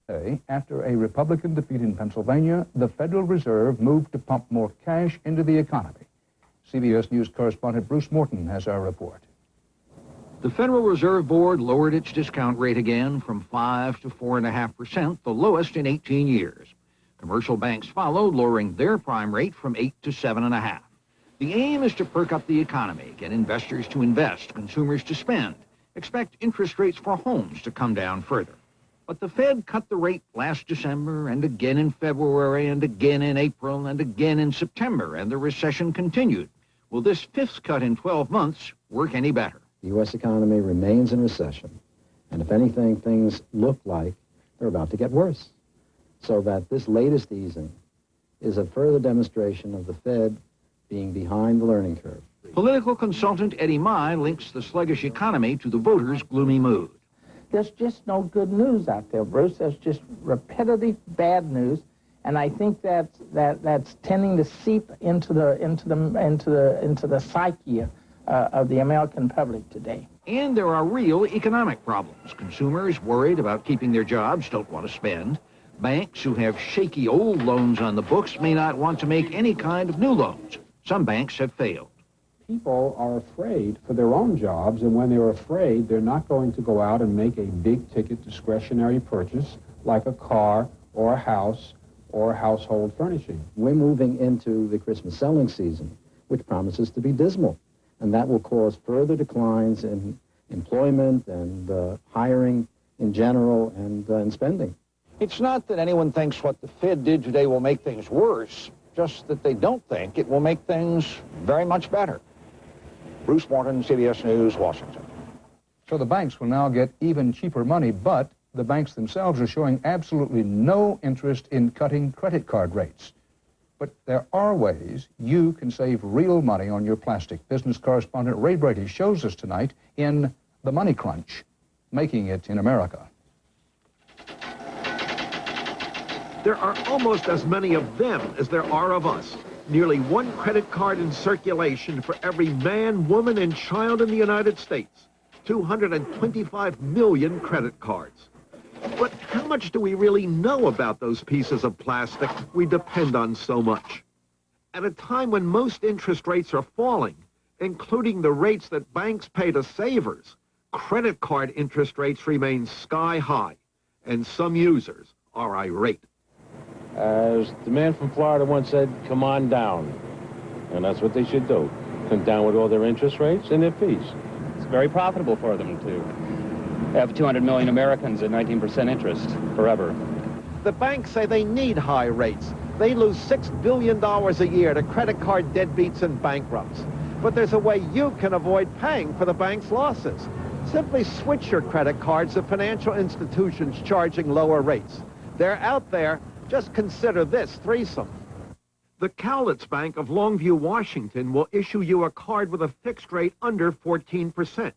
After a Republican defeat in Pennsylvania, the Federal Reserve moved to pump more cash into the economy. CBS News correspondent Bruce Morton has our report. The Federal Reserve Board lowered its discount rate again from 5 to 4.5%, the lowest in 18 years. Commercial banks followed, lowering their prime rate from 8 to 7.5. The aim is to perk up the economy, get investors to invest, consumers to spend. Expect interest rates for homes to come down further. But the Fed cut the rate last December, and again in February, and again in April, and again in September, and the recession continued. Will this fifth cut in 12 months work any better? The U.S. economy remains in recession, and if anything, things look like they're about to get worse. So that this latest easing is a further demonstration of the Fed being behind the learning curve. Political consultant Eddie Mai links the sluggish economy to the voters' gloomy mood. There's just no good news out there, Bruce. There's just repetitive bad news, and I think that's tending to seep into the psyche of the American public today. And there are real economic problems. Consumers worried about keeping their jobs don't want to spend. Banks who have shaky old loans on the books may not want to make any kind of new loans. Some banks have failed. People are afraid for their own jobs, and when they're afraid, they're not going to go out and make a big-ticket discretionary purchase like a car or a house or household furnishing. We're moving into the Christmas selling season, which promises to be dismal, and that will cause further declines in employment and hiring in general and in spending. It's not that anyone thinks what the Fed did today will make things worse, just that they don't think it will make things very much better. Bruce Morton, CBS News, Washington. So the banks will now get even cheaper money, but the banks themselves are showing absolutely no interest in cutting credit card rates. But there are ways you can save real money on your plastic. Business correspondent Ray Brady shows us tonight in The Money Crunch, Making It in America. There are almost as many of them as there are of us. Nearly one credit card in circulation for every man, woman, and child in the United States. 225 million credit cards. But how much do we really know about those pieces of plastic we depend on so much? At a time when most interest rates are falling, including the rates that banks pay to savers, credit card interest rates remain sky high, and some users are irate. As the man from Florida once said, come on down. And that's what they should do. Come down with all their interest rates and their fees. It's very profitable for them to have 200 million Americans at 19% interest forever. The banks say they need high rates. They lose $6 billion a year to credit card deadbeats and bankrupts. But there's a way you can avoid paying for the bank's losses. Simply switch your credit cards to financial institutions charging lower rates. They're out there. Just consider this threesome. The Cowlitz Bank of Longview, Washington will issue you a card with a fixed rate under 14%.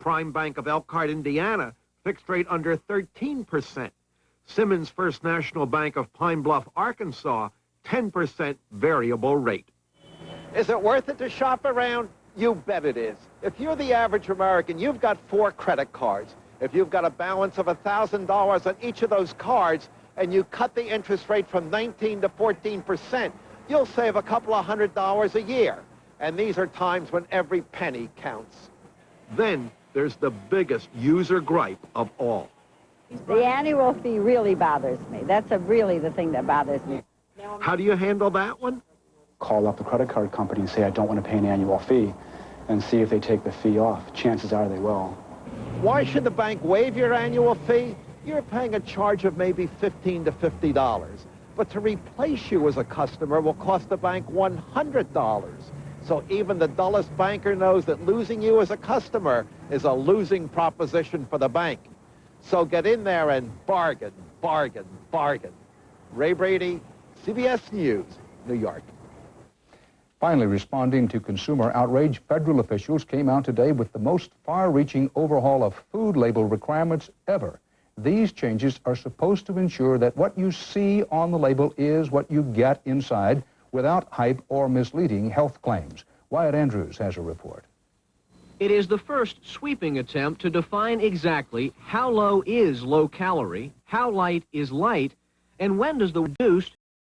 Prime Bank of Elkhart, Indiana, fixed rate under 13%. Simmons First National Bank of Pine Bluff, Arkansas, 10% variable rate. Is it worth it to shop around? You bet it is. If you're the average American, you've got 4 credit cards. If you've got a balance of $1,000 on each of those cards, and you cut the interest rate from 19 to 14%, you'll save a couple of $100 a year. And these are times when every penny counts. Then there's the biggest user gripe of all. The annual fee really bothers me. That's really the thing that bothers me. How do you handle that one? Call up the credit card company and say, I don't want to pay an annual fee, and see if they take the fee off. Chances are they will. Why should the bank waive your annual fee? You're paying a charge of maybe $15 to $50. But to replace you as a customer will cost the bank $100. So even the dullest banker knows that losing you as a customer is a losing proposition for the bank. So get in there and bargain, bargain, bargain. Ray Brady, CBS News, New York. Finally, responding to consumer outrage, federal officials came out today with the most far-reaching overhaul of food label requirements ever. These changes are supposed to ensure that what you see on the label is what you get inside without hype or misleading health claims. Wyatt Andrews has a report. It is the first sweeping attempt to define exactly how low is low calorie, how light is light, and when does the reduced